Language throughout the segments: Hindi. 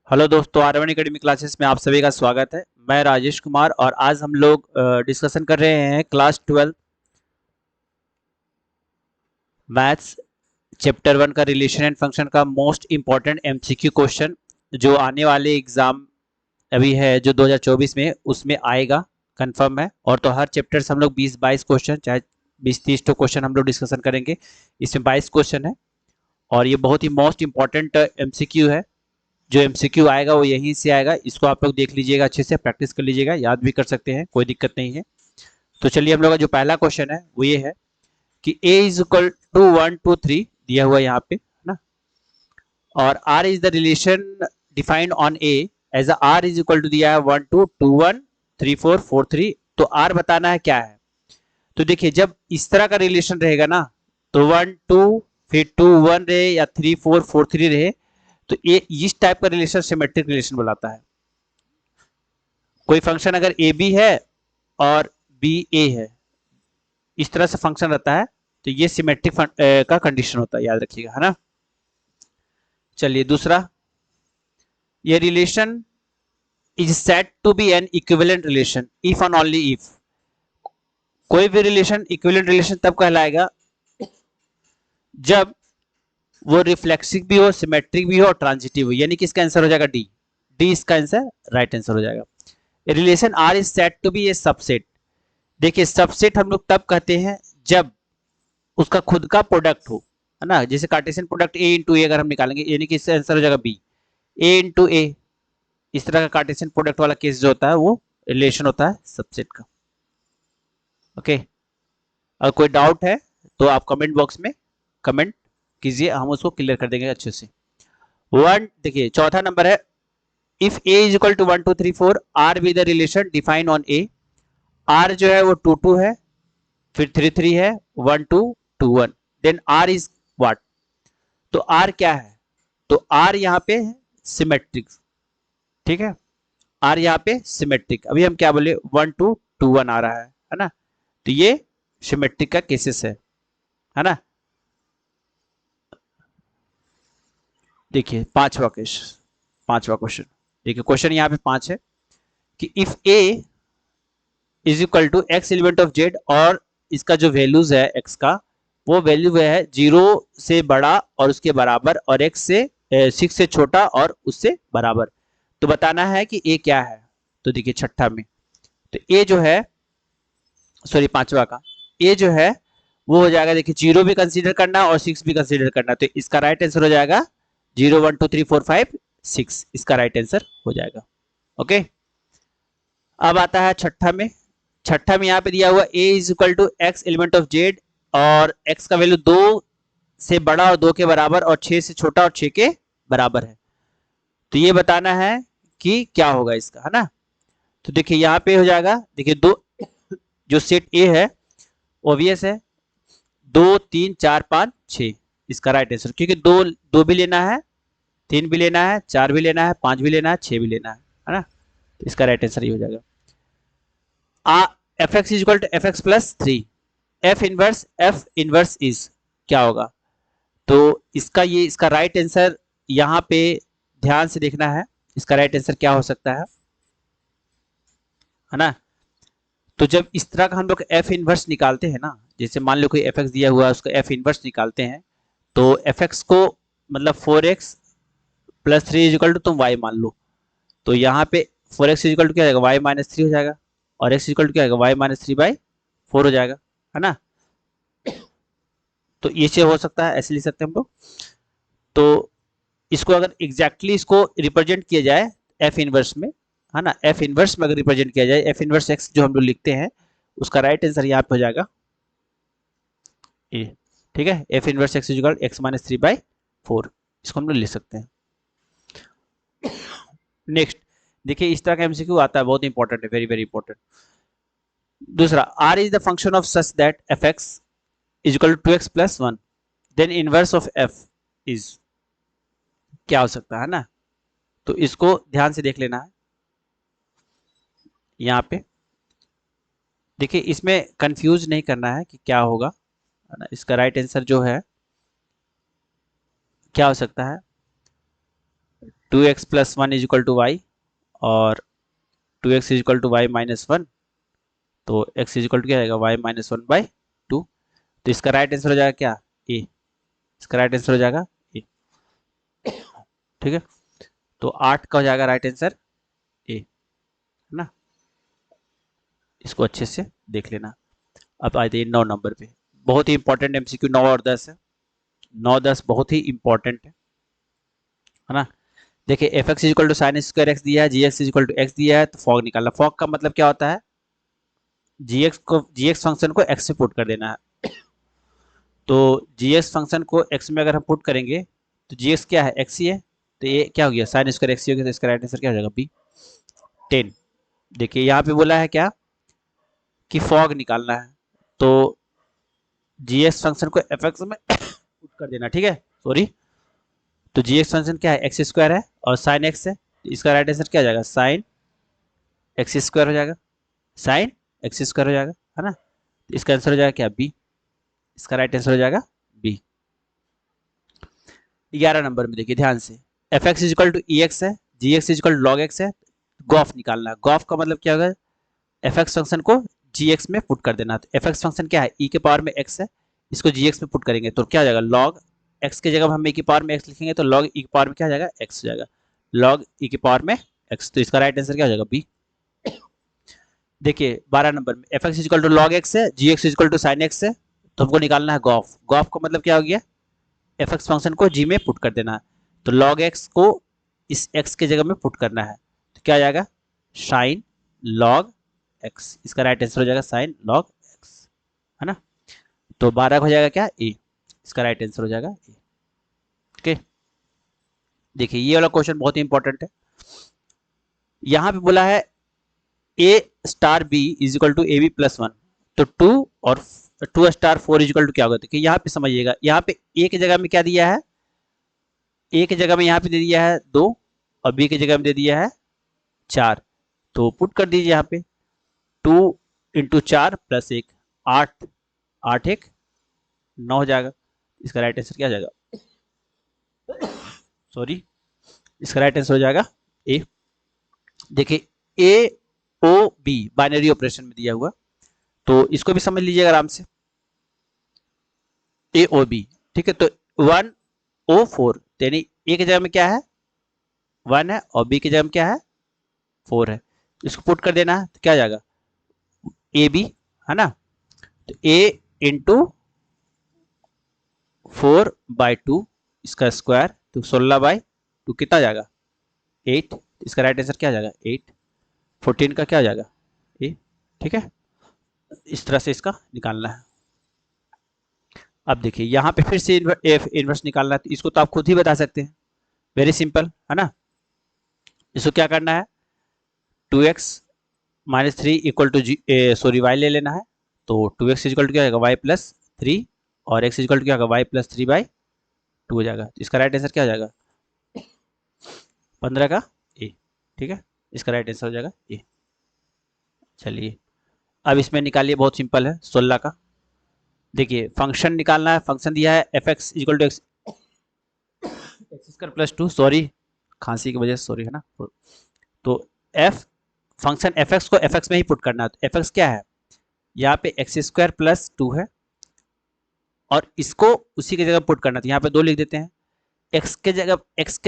हेलो दोस्तों, आर1 एकेडमी क्लासेस में आप सभी का स्वागत है। मैं राजेश कुमार और आज हम लोग डिस्कशन कर रहे हैं क्लास 12 मैथ्स चैप्टर 1 का रिलेशन एंड फंक्शन का मोस्ट इंपॉर्टेंट एमसीक्यू क्वेश्चन जो आने वाले एग्जाम अभी है जो 2024 में उसमें आएगा, कंफर्म है। और तो हर चैप्टर से हम लोग 20-22 क्वेश्चन चाहे 20-30 तो क्वेश्चन हम लोग डिस्कशन करेंगे। इसमें 22 क्वेश्चन है और ये बहुत ही मोस्ट इंपॉर्टेंट एमसीक्यू है। जो एमसीक्यू आएगा वो यहीं से आएगा, इसको आप लोग देख लीजिएगा, अच्छे से प्रैक्टिस कर लीजिएगा, याद भी कर सकते हैं, कोई दिक्कत नहीं है। तो चलिए हम लोग का जो पहला क्वेश्चन है वो ये है कि a इज इक्वल टू 1 2 3 दिया हुआ है यहाँ पे, है ना। और r is the relation defined on a as r is equal to दिया है 1 2 2 1 3 4 4 3। तो r बताना है क्या है। तो देखिए जब इस तरह का रिलेशन रहेगा ना, तो 1 2 फिर 2 1 रहे या 3 4 4 3 रहे, तो ये इस टाइप का रिलेशन सिमेट्रिक रिलेशन बुलाता है। कोई फंक्शन अगर ए बी है और बी ए है, इस तरह से फंक्शन रहता है, तो ये सिमेट्रिक का कंडीशन होता है, याद रखिएगा, है ना। चलिए दूसरा, ये relation is said to be an equivalent relation if and only if. कोई भी रिलेशन इक्विवेलेंट रिलेशन तब कहलाएगा जब वो रिफ्लेक्सिव भी हो, सिमेट्रिक भी हो और ट्रांजिटिव हो, यानी कि इसका आंसर हो जाएगा डी। डी इसका आंसर राइट आंसर हो जाएगा। Relation R is said to be a subset. देखिए सबसेट हम लोग तब कहते हैं जब उसका खुद का प्रोडक्ट हो, है ना। जैसे कार्टेशियन प्रोडक्ट ए इंटू ए अगर हम निकालेंगे, यानी कि इसका आंसर हो जाएगा बी, ए इंटू ए। इस तरह का कार्टेशियन प्रोडक्ट वाला केस जो होता है वो रिलेशन होता है सबसेट का। ओके, अगर कोई डाउट है तो आप कमेंट बॉक्स में कमेंट कीजिए, हम उसको क्लियर कर देंगे अच्छे से। वन देखिए चौथा नंबर है, if A is equal to 1 2 3 4 R be the relation defined on A. R जो है वो 2 2 है, फिर 3 3 है, 1 2 2 1, देन आर इज व्हाट। तो आर क्या है, तो आर यहाँ पे है सिमेट्रिक, ठीक है। आर यहाँ पे सिमेट्रिक, अभी हम क्या बोले 1 2 2 1 आ रहा है ना। तो ये सिमेट्रिक का केसेस है ना। देखिए पांचवा क्वेश्चन, देखिए क्वेश्चन यहाँ पे 5 है कि if A is equal to x element of Z, और इसका जो वैल्यूज है एक्स का, वो वैल्यू है 0 से बड़ा और उसके बराबर, और एक्स से 6 से छोटा और उससे बराबर। तो बताना है कि ए क्या है। तो देखिए छठा में, तो ए जो है, सॉरी पांचवा का, ए जो है वो हो जाएगा, देखिए 0 भी कंसीडर करना और 6 भी कंसीडर करना, तो इसका राइट आंसर हो जाएगा 0 1 2 3 4 5 6, इसका राइट आंसर हो जाएगा। ओके, अब आता है छठा में यहाँ पे दिया हुआ A is equal to x element of Z, और एक्स का वैल्यू 2 से बड़ा और 2 के बराबर और 6 से छोटा और 6 के बराबर है। तो ये बताना है कि क्या होगा इसका, है ना। तो देखिए यहाँ पे हो जाएगा, देखिए दो, जो सेट ए है ओबियस है, 2 3 4 5 6, इसका राइट आंसर, क्योंकि दो दो भी लेना है, 3 भी लेना है, 4 भी लेना है, 5 भी लेना है, 6 भी लेना है ना। तो इसका राइट आंसर ये हो जाएगा f x is equal to f x plus 3। F inverse is क्या होगा। तो इसका राइट आंसर यहाँ पे ध्यान से देखना है, इसका राइट आंसर क्या हो सकता है ना। तो जब इस तरह का हम लोग एफ इनवर्स निकालते हैं ना, जैसे मान लो कोई एफ एक्स दिया हुआ है, उसका एफ इनवर्स निकालते हैं, तो एफ एक्स को मतलब 4x प्लस 3 इजिकल टू तुम वाई मान लो, तो यहाँ पे 4x इजिकल टू क्या जाएगा, वाई माइनस 3 हो जाएगा, और x इजिकल टू क्या आएगा, वाई माइनस 3/4 हो जाएगा, है ना। तो ये हो सकता है, ऐसे लिख सकते हैं हम लोग। तो इसको अगर एग्जैक्टली इसको रिप्रेजेंट किया जाए एफ इनवर्स में, है ना, एफ इनवर्स में अगर रिप्रेजेंट किया जाए, एफ इनवर्स एक्स जो हम लोग लिखते हैं, उसका राइट आंसर यहाँ पे हो जाएगा ए, ठीक है। F inverse x is equal x minus 3/4, इसको हम लोग लिख सकते हैं। नेक्स्ट देखिए, इस तरह का एमसीक्यू आता है, बहुत इंपॉर्टेंट है, वेरी वेरी इंपॉर्टेंट। दूसरा, R is the function of such that f x is equal to 2x plus 1, then inverse of f is, क्या हो सकता है ना। तो इसको ध्यान से देख लेना है यहाँ पे। देखिए इसमें कंफ्यूज नहीं करना है कि क्या होगा, है ना। इसका राइट आंसर जो है क्या हो सकता है, 2x plus one is equal to y और 2x is equal to y minus one, तो x इज इक्वल टू क्या आएगा y minus one by two. तो इसका राइट आंसर हो जाएगा क्या ए, इसका राइट आंसर हो जाएगा ए। ठीक है, तो 8 का हो जाएगा राइट आंसर ए, है ना। इसको अच्छे से देख लेना। अब आते हैं 9 नंबर पे, बहुत ही इंपॉर्टेंट एमसीक्यू 9 और 10 है। 9 10 बहुत ही इंपॉर्टेंट है ना। देखिए f x equal to sine square x दिया है, जी एक्स इक्वल टू एक्स दिया है, तो फॉग निकालना। फॉग का मतलब क्या होता है, जी एक्स फंक्शन को एक्स में पुट कर देना है। तो जी एक्स फंक्शन को एक्स में अगर हम पुट करेंगे तो जी एक्स क्या है एक्स ही है, तो ये क्या हो गया साइन स्क्वायर एक्स ही हो गया, तो इसका राइट आंसर क्या हो जाएगा बी 10। देखिए यहाँ पे बोला है क्या कि फॉग निकालना है, तो जी एक्स फंक्शन को एफ एक्स में पुट कर देना, ठीक है सॉरी। तो जी एक्स फंक्शन क्या है एक्स स्क्वायर है और साइन एक्स है, तो इसका राइट आंसर क्या हो जाएगा साइन एक्स स्क्वायर हो जाएगा, साइन एक्स स्क्वायर हो जाएगा, है ना। तो इसका आंसर हो जाएगा क्या बी, इसका राइट आंसर हो जाएगा बी। 11 नंबर में देखिए ध्यान से, F x is equal to E X है, जी X is equal to log X है, गॉफ निकालना है। गॉफ का मतलब क्या होगा, एफ एक्स फंक्शन को जी एक्स में पुट कर देना। तो एफ एक्स फंक्शन क्या है ई के पावर में एक्स है, इसको जी एक्स में पुट करेंगे तो क्या हो जाएगा लॉग एक्स की जगह हम ई की पावर में एक्स लिखेंगे तो लॉग ई की पावर में क्या हो जाएगा एक्स हो जाएगा, लॉग ई की पावर में एक्स। तो इसका राइट आंसर क्या हो जाएगा बी। देखिए 12 नंबर में F x equal to log X है, जी x equal to sine X है, तो हमको निकालना है गॉफ। गॉफ का मतलब क्या हो गया, एफ एक्स फंक्शन को जी में पुट कर देना है, तो लॉग एक्स को इस एक्स के जगह में पुट करना है, तो क्या आ जाएगा साइन लॉग एक्स, इसका राइट आंसर हो जाएगा साइन लॉग एक्स, है ना। तो 12 हो जाएगा क्या ए, इसका राइट आंसर हो जाएगा ए। ओके, देखिए ये वाला क्वेश्चन बहुत ही इंपॉर्टेंट है। यहां पे बोला है A star B is equal to A B plus one, तो 2 और 2 स्टार 4 इज इक्वल टू क्या होगा, तो यहाँ पे समझिएगा, यहाँ पे ए की जगह में क्या दिया है, ए की जगह में यहाँ पे दे दिया है 2 और बी की जगह में दे दिया है 4, तो पुट कर दीजिए यहाँ पे 2 इंटू 4 प्लस 1 8, 8 1 9 हो जाएगा, इसका राइट आंसर क्या हो जाएगा सॉरी, इसका राइट आंसर हो जाएगा ए। देखिए ए ओ बी बाइनरी ऑपरेशन में दिया हुआ, तो इसको भी समझ लीजिएगा आराम से, ए ओ बी, ठीक है। तो 1 ओ 4, यानी ए की जगह में क्या है 1 है और बी की जगह में क्या है 4 है, इसको पुट कर देना है तो क्या आ जाएगा ए बी, है ना। तो ए इंटू 4/2 इसका स्क्वायर, तो 16/2 कितना जाएगा 8, इसका राइट आंसर क्या आ जाएगा 8। 14 का क्या आ जाएगा ए, ठीक है। इस तरह से इसका निकालना है। अब देखिए यहाँ पे फिर से इन्वर्स निकालना है, तो इसको तो आप खुद ही बता सकते हैं, वेरी सिंपल, है ना। इसको क्या करना है 2x minus 3 equal to sorry y ले लेना है, तो 2x इक्वल टू क्या होगा वाई प्लस 3 और x इक्वल टू क्या होगा वाई प्लस 3/2 हो जाएगा, तो इसका राइट आंसर क्या हो जाएगा 15 का ए, ठीक है, इसका राइट आंसर हो जाएगा ए। चलिए अब इसमें निकालिए, बहुत सिंपल है 16 का। देखिए फंक्शन निकालना है, फंक्शन दिया है f x equal to x square plus 2, sorry खांसी की वजह से सॉरी, है ना। तो एफ फंक्शन एफ एक्स को एफ एक्स में ही पुट करना है, तो एफ एक्स क्या है यहाँ पे एक्स स्क्वायर प्लस 2 है और इसको उसी की जगह पुट करना, तो यहाँ पे 2 लिख देते हैं, एक्स के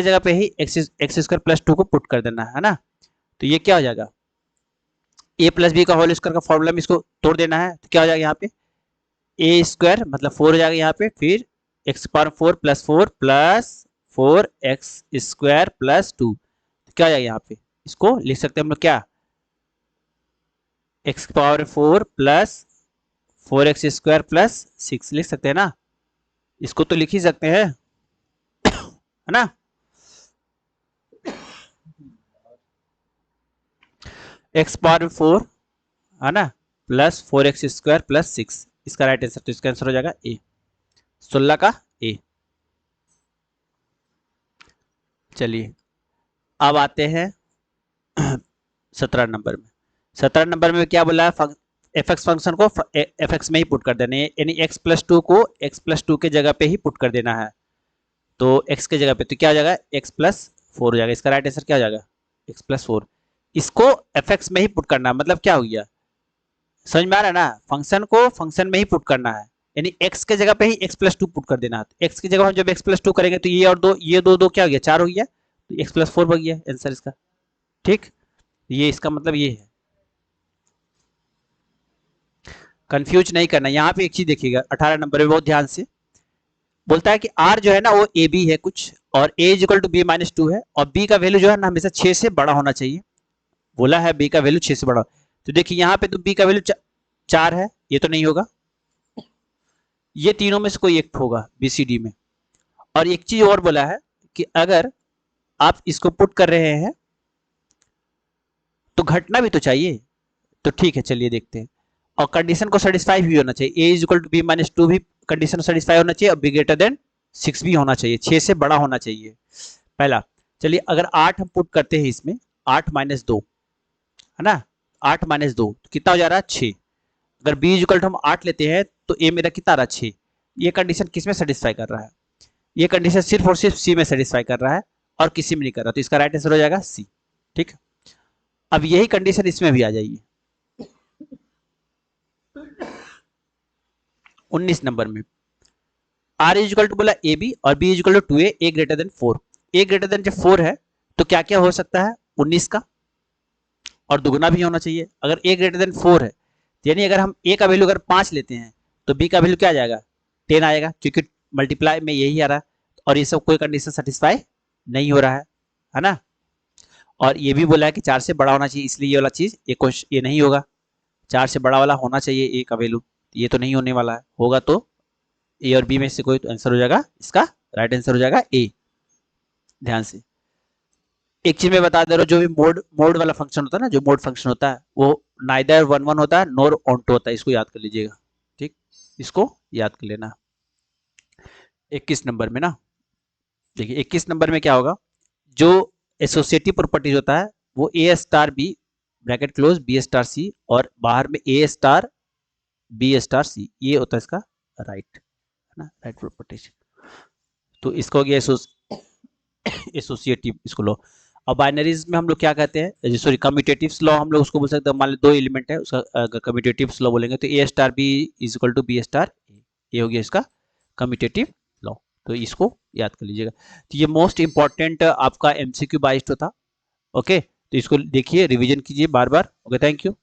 जगह पे ही एक्स स्क्वायर प्लस 2 को पुट कर देना है ना। तो ये क्या हो जाएगा ए प्लस बी का होल स्क्वायर का फॉर्मूला में इसको तोड़ देना है, तो क्या हो जाएगा यहाँ पे ए स्क्वायर मतलब 4 हो जाएगा यहाँ पे, फिर x power 4 plus 4 x square plus 2, तो क्या हो जाएगा यहाँ पे इसको लिख सकते हैं हम लोग क्या x power 4 plus 4x square plus 6 लिख सकते हैं ना, इसको तो लिख ही सकते हैं, है ना। एक्स पावर 4 है ना प्लस 4x स्क्वायर प्लस 6, इसका राइट आंसर, तो इसका आंसर हो जाएगा ए 16 का ए। चलिए अब आते हैं 17 नंबर में। 17 नंबर में क्या बोला है एफ एक्स फंक्शन को एफ एक्स में ही पुट कर देना है, यानी एक्स प्लस 2 को एक्स प्लस 2 के जगह पे ही पुट कर देना है, तो एक्स के जगह पे तो क्या हो जाएगा एक्स प्लस 4 हो जाएगा। इसका राइट आंसर क्या हो जाएगा, x प्लस 4। इसको fx में ही पुट करना है, मतलब क्या हो गया, समझ में आ रहा है ना, फंक्शन को फंक्शन में ही पुट करना है, यानी x के जगह पे ही x प्लस 2 पुट कर देना है। तो x की जगह हम जब x प्लस 2 करेंगे तो ये और दो, ये दो क्या हो गया, 4 हो गया, तो x प्लस 4 बन गया आंसर इसका। ठीक, ये इसका मतलब ये है, कंफ्यूज नहीं करना। यहाँ पे एक चीज देखिएगा 18 नंबर में बहुत ध्यान से, बोलता है कि r जो है ना वो ए बी है कुछ, और a is equal to b minus 2 है, और b का वैल्यू जो है ना हमेशा 6 से बड़ा होना चाहिए। बोला है b का वैल्यू 6 से बड़ा, तो देखिए यहाँ पे तो b का वैल्यू 4 है, ये तो नहीं होगा, ये तीनों में से कोई एक होगा बी सी डी में। और एक चीज और बोला है कि अगर आप इसको पुट कर रहे हैं तो घटना भी तो चाहिए, तो ठीक है चलिए देखते हैं। और कंडीशन को सेटिस्फाई भी होना चाहिए, a is equal to b minus 2 भी कंडीशन सेटिस्फाई होना चाहिए, और b ग्रेटर देन 6 भी होना चाहिए, 6 से बड़ा होना चाहिए पहला। चलिए अगर 8 हम पुट करते हैं इसमें, 8 माइनस 2 है ना, 8 माइनस 2 तो कितना हो जा रहा है 6। अगर b इज इक्वल टू हम 8 लेते हैं तो a मेरा कितना आ रहा है 6। ये कंडीशन किस में सेटिस्फाई कर रहा है, ये कंडीशन सिर्फ और सिर्फ सी में सेटिस्फाई कर रहा है और किसी में नहीं कर रहा, तो इसका राइट आंसर हो जाएगा सी। ठीक, अब यही कंडीशन इसमें भी आ जाइए 19 नंबर में। आर इज इक्वल टू बोला ए बी और b is equal to 2a, a greater than 4। A greater than जब 4 है तो क्या क्या हो सकता है, 19 का, और दुगना भी होना चाहिए। अगर ए ग्रेटर देन 4 है यानी अगर हम ए का वैल्यू अगर 5 लेते हैं तो बी का वैल्यू क्या आ जाएगा 10 आएगा, क्योंकि मल्टीप्लाई में यही आ रहा है, और ये सब कोई कंडीशन सेटिस्फाई नहीं हो रहा है ना। और ये भी बोला है कि 4 से बड़ा होना चाहिए, इसलिए ये वाला चीज ये नहीं होगा, 4 से बड़ा वाला होना चाहिए ए का वैल्यू, ये तो नहीं होने वाला है, होगा तो ए और बी में से कोई तो आंसर हो जाएगा, इसका राइट आंसर हो जाएगा ए। ध्यान से एक चीज मैं बता दे रहा हूँ, जो भी मोड वाला फंक्शन होता है ना, जो मोड फंक्शन होता है वो नाइदर 1 1 होता है नॉर ऑन टू होता है, इसको याद कर लीजिएगा। ठीक, इसको याद कर लेना। 21 नंबर में ना, देखिए 21 नंबर में क्या होगा, जो एसोसिएटिव प्रॉपर्टीज होता है वो A star B bracket close B star C, और बाहर में A star B star C, ये होता है इसका राइट, है ना, राइट प्रॉपर्टीज। तो इसको हो गया एसोसिएटिव इसको लो। अब बाइनरीज में हम लोग क्या कहते हैं, सॉरी कम्यूटेटिव लॉ हम लोग उसको बोल सकते हैं, मान लो 2 एलिमेंट है उसका, अगर कम्यूटेटिव लॉ बोलेंगे तो A star B is equal to B star, ये हो गया इसका कम्यूटेटिव लॉ, तो इसको याद कर लीजिएगा। तो ये मोस्ट इंपॉर्टेंट आपका एमसीक्यू बेस्ड था। ओके, तो इसको देखिए, रिवीजन कीजिए बार बार। Okay, thank you.